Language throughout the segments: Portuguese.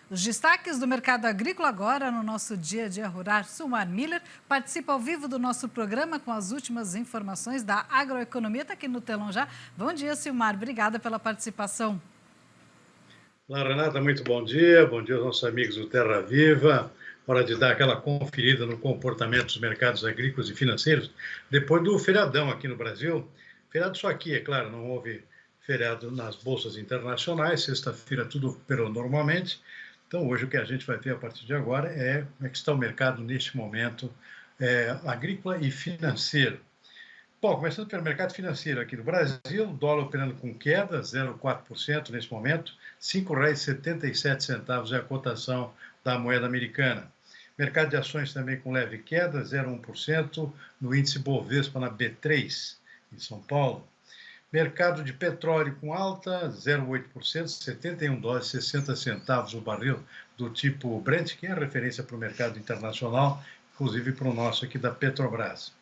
Os destaques do mercado agrícola agora no nosso Dia a Dia Rural. Silmar Miller participa ao vivo do nosso programa com as últimas informações da agroeconomia. Está aqui no telão já. Bom dia, Silmar. Obrigada pela participação. Olá, Renata, muito bom dia. Bom dia aos nossos amigos do Terra Viva. Hora de dar aquela conferida no comportamento dos mercados agrícolas e financeiros depois do feriadão aqui no Brasil. Feriado só aqui, é claro, não houve feriado nas bolsas internacionais. Sexta-feira tudo operou normalmente. Então, hoje o que a gente vai ver a partir de agora é como é que está o mercado neste momento agrícola e financeiro. Bom, começando pelo mercado financeiro aqui do Brasil, dólar operando com queda, 0,4% nesse momento, R$ 5,77 é a cotação da moeda americana. Mercado de ações também com leve queda, 0,1% no índice Bovespa na B3, em São Paulo. Mercado de petróleo com alta, 0,8%, 71 dólares e 60 centavos o barril do tipo Brent, que é referência para o mercado internacional, inclusive para o nosso aqui da Petrobras.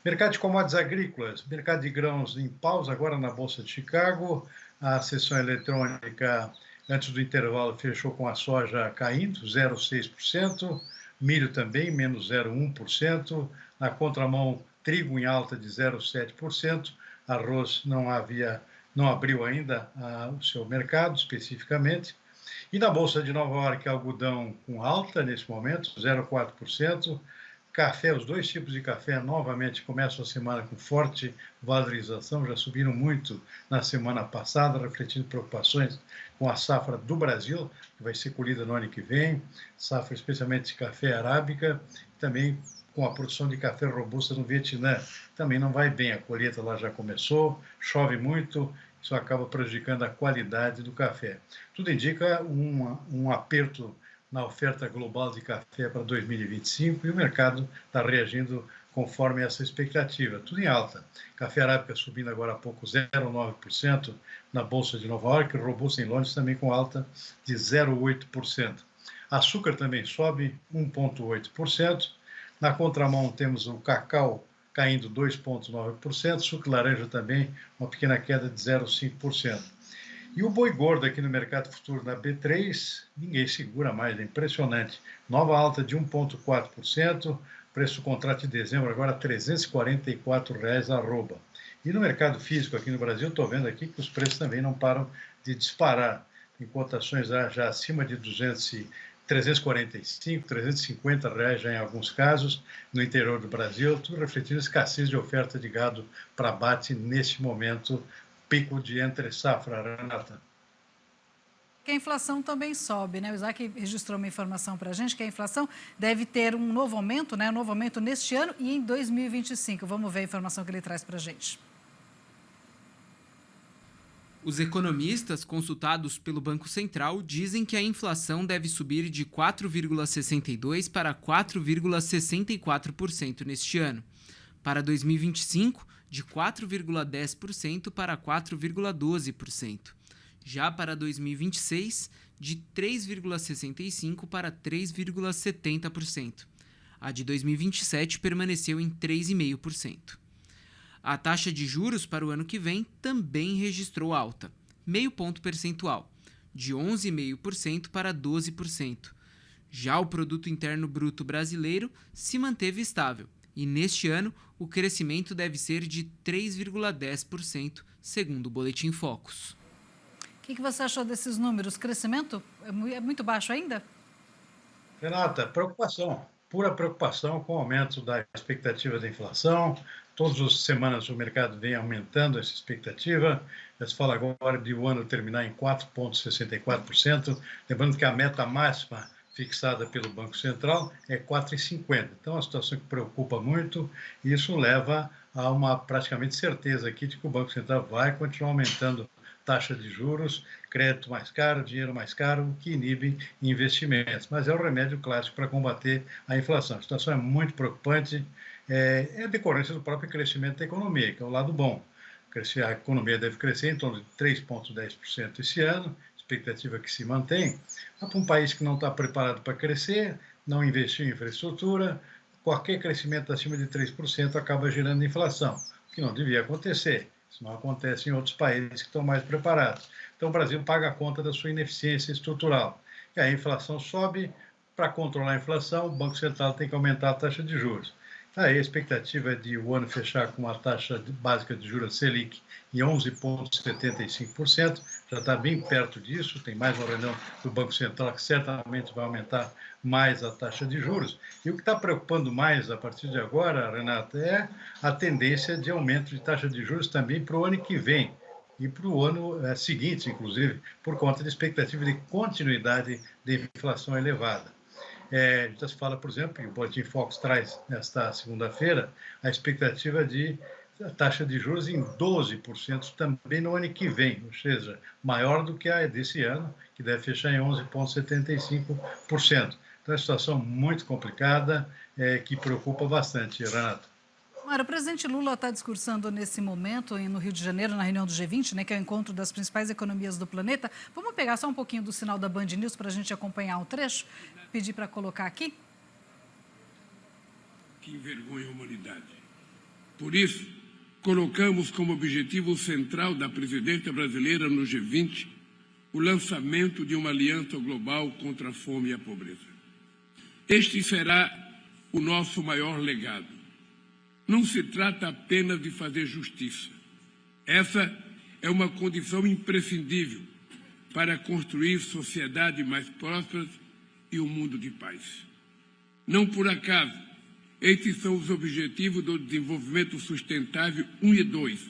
Mercado de commodities agrícolas, mercado de grãos em pausa agora na Bolsa de Chicago. A sessão eletrônica antes do intervalo fechou com a soja caindo 0,6%, milho também menos 0,1%, na contramão trigo em alta de 0,7%, arroz não abriu ainda o seu mercado especificamente. E na Bolsa de Nova York, algodão com alta nesse momento, 0,4%. Café, os dois tipos de café novamente começam a semana com forte valorização, já subiram muito na semana passada, refletindo preocupações com a safra do Brasil, que vai ser colhida no ano que vem, safra especialmente de café arábica, também com a produção de café robusta no Vietnã. Também não vai bem, a colheita lá já começou, chove muito, isso acaba prejudicando a qualidade do café. Tudo indica um aperto na oferta global de café para 2025 e o mercado está reagindo conforme essa expectativa. Tudo em alta. Café arábica subindo agora há pouco 0,9% na Bolsa de Nova York, robusta em Londres também com alta de 0,8%. Açúcar também sobe 1,8%. Na contramão temos o cacau caindo 2,9%, suco de laranja também uma pequena queda de 0,5%. E o boi gordo aqui no mercado futuro na B3, ninguém segura mais, é impressionante. Nova alta de 1,4%, preço do contrato de dezembro agora R$ 344 arroba. E no mercado físico aqui no Brasil, estou vendo aqui que os preços também não param de disparar. Tem cotações já acima de 345, R$ 350 já em alguns casos, no interior do Brasil, tudo refletindo a escassez de oferta de gado para abate neste momento, pico de entre safra, Renata. Que a inflação também sobe, né? O Isaac registrou uma informação para a gente que a inflação deve ter um novo aumento, né? Um novo aumento neste ano e em 2025. Vamos ver a informação que ele traz para a gente. Os economistas consultados pelo Banco Central dizem que a inflação deve subir de 4,62% para 4,64% neste ano. Para 2025, de 4,10% para 4,12%. Já para 2026, de 3,65% para 3,70%. A de 2027 permaneceu em 3,5%. A taxa de juros para o ano que vem também registrou alta, meio ponto percentual, de 11,5% para 12%. Já o Produto Interno Bruto brasileiro se manteve estável, e neste ano o crescimento deve ser de 3,10%, segundo o Boletim Focus. O que você achou desses números? Crescimento é muito baixo ainda? Renata, preocupação, pura preocupação com o aumento da expectativa da inflação. Todas as semanas o mercado vem aumentando essa expectativa. Já se fala agora de o ano terminar em 4,64%. Lembrando que a meta máxima fixada pelo Banco Central é 4,50. Então, é uma situação que preocupa muito e isso leva a uma praticamente certeza aqui de que o Banco Central vai continuar aumentando taxa de juros, crédito mais caro, dinheiro mais caro, o que inibe investimentos. Mas é o remédio clássico para combater a inflação. A situação é muito preocupante, é decorrência do próprio crescimento da economia, que é o lado bom. A economia deve crescer em torno de 3,10% esse ano, expectativa que se mantém, mas para um país que não está preparado para crescer, não investiu em infraestrutura, qualquer crescimento acima de 3% acaba gerando inflação, o que não devia acontecer. Isso não acontece em outros países que estão mais preparados. Então, o Brasil paga a conta da sua ineficiência estrutural. e a inflação sobe. Para controlar a inflação, o Banco Central tem que aumentar a taxa de juros. Aí a expectativa é de o ano fechar com uma taxa básica de juros Selic em 11,75%, já está bem perto disso, tem mais uma reunião do Banco Central que certamente vai aumentar mais a taxa de juros. E o que está preocupando mais a partir de agora, Renata, é a tendência de aumento de taxa de juros também para o ano que vem e para o ano seguinte, inclusive, por conta da expectativa de continuidade de inflação elevada. Já se fala, por exemplo, e o Boletim Focus traz nesta segunda-feira, a expectativa de taxa de juros em 12% também no ano que vem, ou seja, maior do que a desse ano, que deve fechar em 11,75%. Então, é uma situação muito complicada, que preocupa bastante, Renato. Mara, o presidente Lula está discursando nesse momento no Rio de Janeiro, na reunião do G20, né, que é o encontro das principais economias do planeta. Vamos pegar só um pouquinho do sinal da Band News para a gente acompanhar o trecho? Pedir para colocar aqui. Que envergonha a humanidade. Por isso, colocamos como objetivo central da presidência brasileira no G20 o lançamento de uma aliança global contra a fome e a pobreza. Este será o nosso maior legado. Não se trata apenas de fazer justiça. Essa é uma condição imprescindível para construir sociedades mais prósperas e um mundo de paz. Não por acaso, estes são os objetivos do desenvolvimento sustentável 1 e 2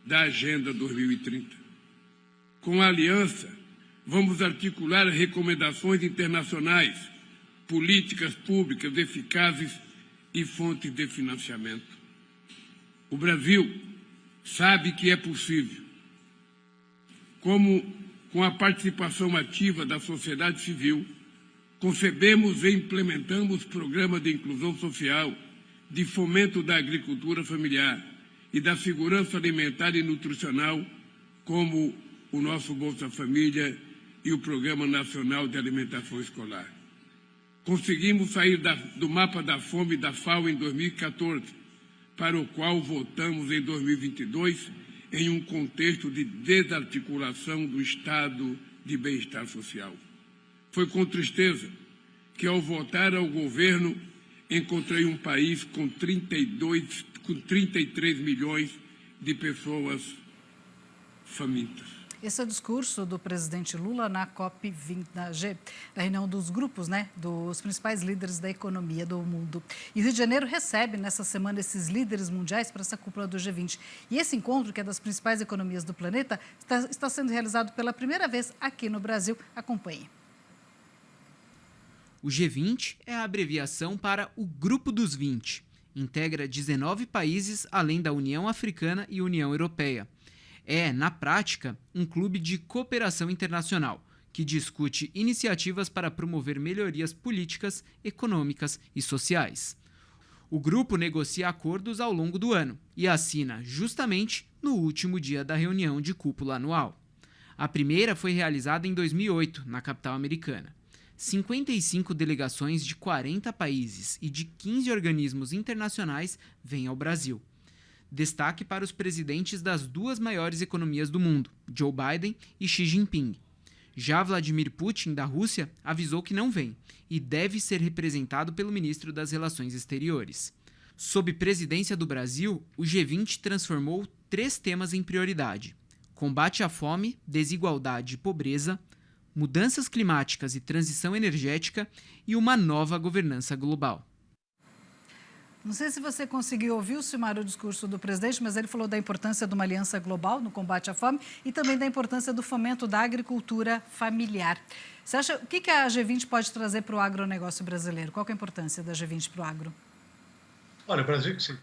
da Agenda 2030. Com a aliança, vamos articular recomendações internacionais, políticas públicas eficazes e fontes de financiamento. O Brasil sabe que é possível. Como com a participação ativa da sociedade civil, concebemos e implementamos programas de inclusão social, de fomento da agricultura familiar e da segurança alimentar e nutricional, como o nosso Bolsa Família e o Programa Nacional de Alimentação Escolar. Conseguimos sair do mapa da fome da FAO em 2014, para o qual votamos em 2022 em um contexto de desarticulação do Estado de bem-estar social. Foi com tristeza que, ao voltar ao governo, encontrei um país com 33 milhões de pessoas famintas. Esse é o discurso do presidente Lula na COP20, na reunião dos grupos, né, dos principais líderes da economia do mundo. E o Rio de Janeiro recebe nessa semana esses líderes mundiais para essa cúpula do G20. E esse encontro, que é das principais economias do planeta, está sendo realizado pela primeira vez aqui no Brasil. Acompanhe. O G20 é a abreviação para o Grupo dos 20. Integra 19 países, além da União Africana e União Europeia. É, na prática, um clube de cooperação internacional, que discute iniciativas para promover melhorias políticas, econômicas e sociais. O grupo negocia acordos ao longo do ano e assina justamente no último dia da reunião de cúpula anual. A primeira foi realizada em 2008, na capital americana. 55 delegações de 40 países e de 15 organismos internacionais vêm ao Brasil. Destaque para os presidentes das duas maiores economias do mundo, Joe Biden e Xi Jinping. Já Vladimir Putin, da Rússia, avisou que não vem e deve ser representado pelo ministro das Relações Exteriores. Sob presidência do Brasil, o G20 transformou 3 temas em prioridade: combate à fome, desigualdade e pobreza, mudanças climáticas e transição energética e uma nova governança global. Não sei se você conseguiu ouvir, Silmar, o discurso do presidente, mas ele falou da importância de uma aliança global no combate à fome e também da importância do fomento da agricultura familiar. Você acha, o que a G20 pode trazer para o agronegócio brasileiro? Qual que é a importância da G20 para o agro? Olha, o Brasil, que se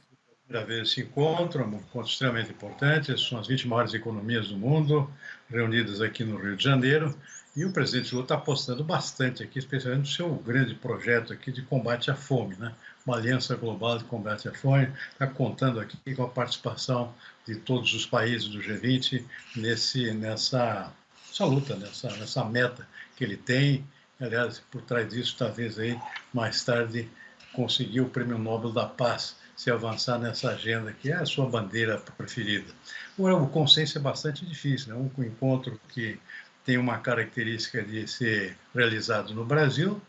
primeira vez se encontra, um encontro extremamente importante, são as 20 maiores economias do mundo, reunidas aqui no Rio de Janeiro, e o presidente Lula está apostando bastante aqui, especialmente no seu grande projeto aqui de combate à fome, né? Uma aliança global de combate à fome, está contando aqui com a participação de todos os países do G20 nessa luta, nessa meta que ele tem. Aliás, por trás disso, talvez aí mais tarde conseguir o Prêmio Nobel da Paz, se avançar nessa agenda que é a sua bandeira preferida. O consenso é bastante difícil, né? Um encontro que tem uma característica de ser realizado no Brasil,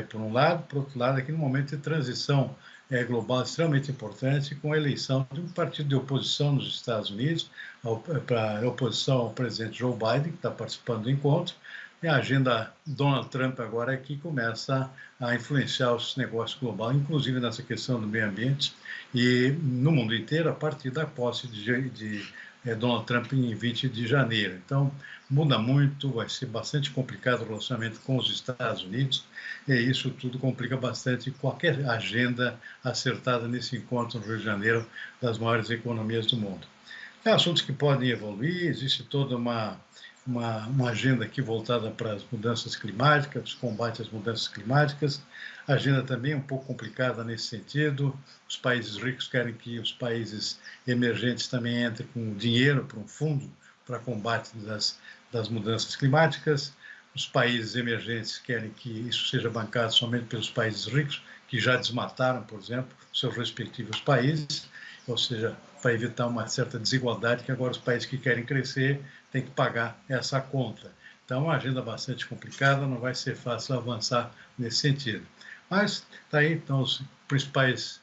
por um lado, por outro lado, aqui no momento de transição global extremamente importante, com a eleição de um partido de oposição nos Estados Unidos, para a oposição ao presidente Joe Biden, que está participando do encontro, e a agenda Donald Trump agora é que começa a influenciar os negócios globais, inclusive nessa questão do meio ambiente, e no mundo inteiro, a partir da posse de Donald Trump em 20 de janeiro. Então, muda muito, vai ser bastante complicado o relacionamento com os Estados Unidos, e isso tudo complica bastante qualquer agenda acertada nesse encontro no Rio de Janeiro das maiores economias do mundo. Tem assuntos que podem evoluir, existe toda uma agenda aqui voltada para as mudanças climáticas, os combates às mudanças climáticas, a agenda também é um pouco complicada nesse sentido, os países ricos querem que os países emergentes também entrem com dinheiro para um fundo para combate das mudanças climáticas, os países emergentes querem que isso seja bancado somente pelos países ricos, que já desmataram, por exemplo, seus respectivos países, ou seja, para evitar uma certa desigualdade que agora os países que querem crescer têm que pagar essa conta. Então, é uma agenda bastante complicada, não vai ser fácil avançar nesse sentido. Mas está aí, então, os principais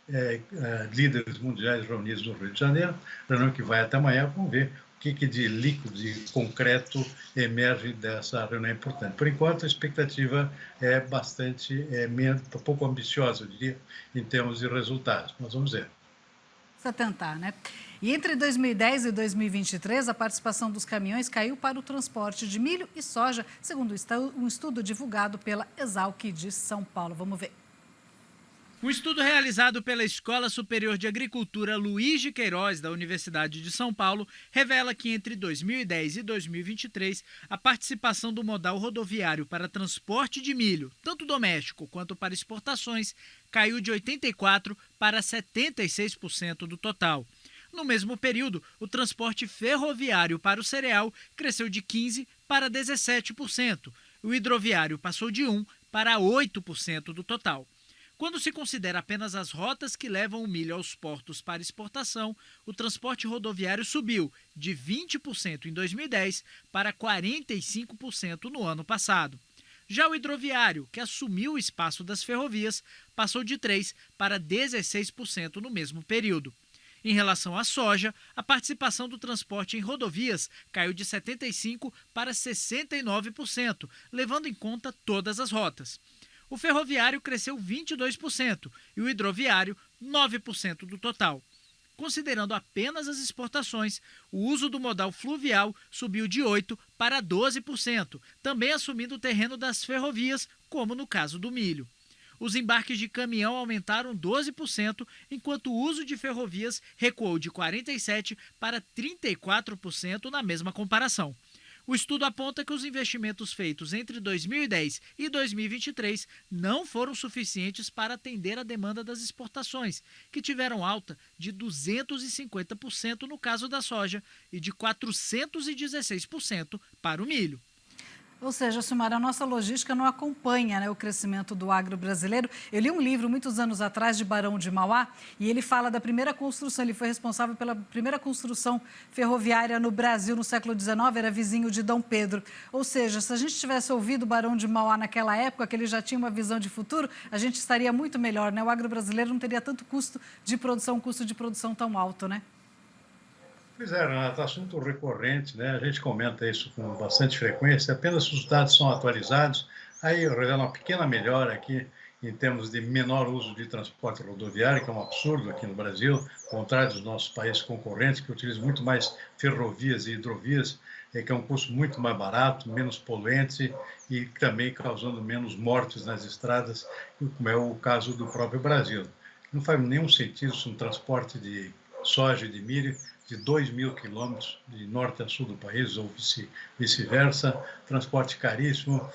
líderes mundiais reunidos no Rio de Janeiro, reunião que vai até amanhã, vamos ver o que de líquido, de concreto emerge dessa reunião importante. Por enquanto, a expectativa é bastante, pouco ambiciosa, eu diria, em termos de resultados, mas vamos ver. Precisa tentar, né? E entre 2010 e 2023, a participação dos caminhões caiu para o transporte de milho e soja, segundo um estudo divulgado pela Exalc de São Paulo. Vamos ver. Um estudo realizado pela Escola Superior de Agricultura Luiz de Queiroz, da Universidade de São Paulo, revela que entre 2010 e 2023, a participação do modal rodoviário para transporte de milho, tanto doméstico quanto para exportações, caiu de 84% para 76% do total. No mesmo período, o transporte ferroviário para o cereal cresceu de 15% para 17%. O hidroviário passou de 1% para 8% do total. Quando se considera apenas as rotas que levam o milho aos portos para exportação, o transporte rodoviário subiu de 20% em 2010 para 45% no ano passado. Já o hidroviário, que assumiu o espaço das ferrovias, passou de 3% para 16% no mesmo período. Em relação à soja, a participação do transporte em rodovias caiu de 75% para 69%, levando em conta todas as rotas. O ferroviário cresceu 22% e o hidroviário 9% do total. Considerando apenas as exportações, o uso do modal fluvial subiu de 8% para 12%, também assumindo o terreno das ferrovias, como no caso do milho. Os embarques de caminhão aumentaram 12%, enquanto o uso de ferrovias recuou de 47% para 34% na mesma comparação. O estudo aponta que os investimentos feitos entre 2010 e 2023 não foram suficientes para atender a demanda das exportações, que tiveram alta de 250% no caso da soja e de 416% para o milho. Ou seja, Silmar, a nossa logística não acompanha, né, o crescimento do agro brasileiro. Eu li um livro muitos anos atrás de Barão de Mauá e ele fala da primeira construção, ele foi responsável pela primeira construção ferroviária no Brasil no século XIX, era vizinho de Dom Pedro. Ou seja, se a gente tivesse ouvido Barão de Mauá naquela época, que ele já tinha uma visão de futuro, a gente estaria muito melhor, né? O agro brasileiro não teria tanto custo de produção tão alto, né? Pois é, Renata, assunto recorrente, né? A gente comenta isso com bastante frequência, apenas os dados são atualizados, aí revela uma pequena melhora aqui em termos de menor uso de transporte rodoviário, que é um absurdo aqui no Brasil, ao contrário dos nossos países concorrentes, que utilizam muito mais ferrovias e hidrovias, que é um custo muito mais barato, menos poluente e também causando menos mortes nas estradas, como é o caso do próprio Brasil. Não faz nenhum sentido um transporte de soja e de milho de 2.000 quilômetros de norte a sul do país, ou vice-versa, transporte caríssimo,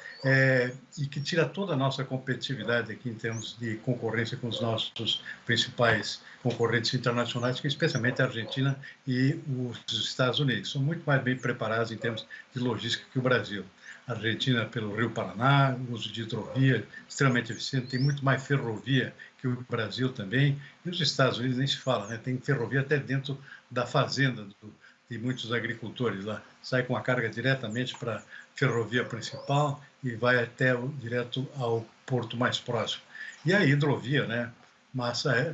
e que tira toda a nossa competitividade aqui em termos de concorrência com os nossos principais concorrentes internacionais, que especialmente a Argentina e os Estados Unidos. São muito mais bem preparados em termos de logística que o Brasil. A Argentina pelo Rio Paraná, o uso de hidrovia extremamente eficiente, tem muito mais ferrovia que o Brasil também, e os Estados Unidos nem se fala, né? Tem ferrovia até dentro da fazenda e muitos agricultores lá. Sai com a carga diretamente para a ferrovia principal e vai direto ao porto mais próximo. E a hidrovia, né,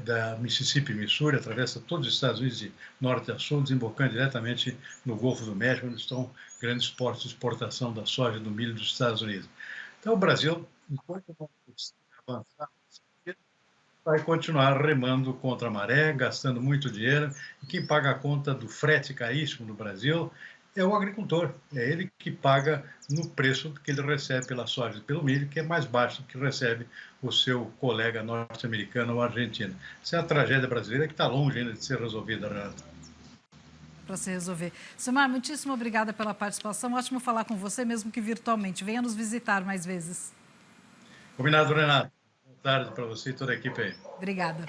da Mississippi, Missouri, atravessa todos os Estados Unidos de norte a sul, desembocando diretamente no Golfo do México, onde estão grandes portos de exportação da soja e do milho dos Estados Unidos. Então, o Brasil, enquanto não avançar, vai continuar remando contra a maré, gastando muito dinheiro, e quem paga a conta do frete caríssimo no Brasil é o agricultor. É ele que paga no preço que ele recebe pela soja e pelo milho, que é mais baixo do que recebe o seu colega norte-americano ou argentino. Essa é a tragédia brasileira que está longe ainda de ser resolvida, Renata. Para se resolver. Silmar, muitíssimo obrigada pela participação. Ótimo falar com você, mesmo que virtualmente. Venha nos visitar mais vezes. Combinado, Renata. Boa tarde para você e toda a equipe aí. Obrigada.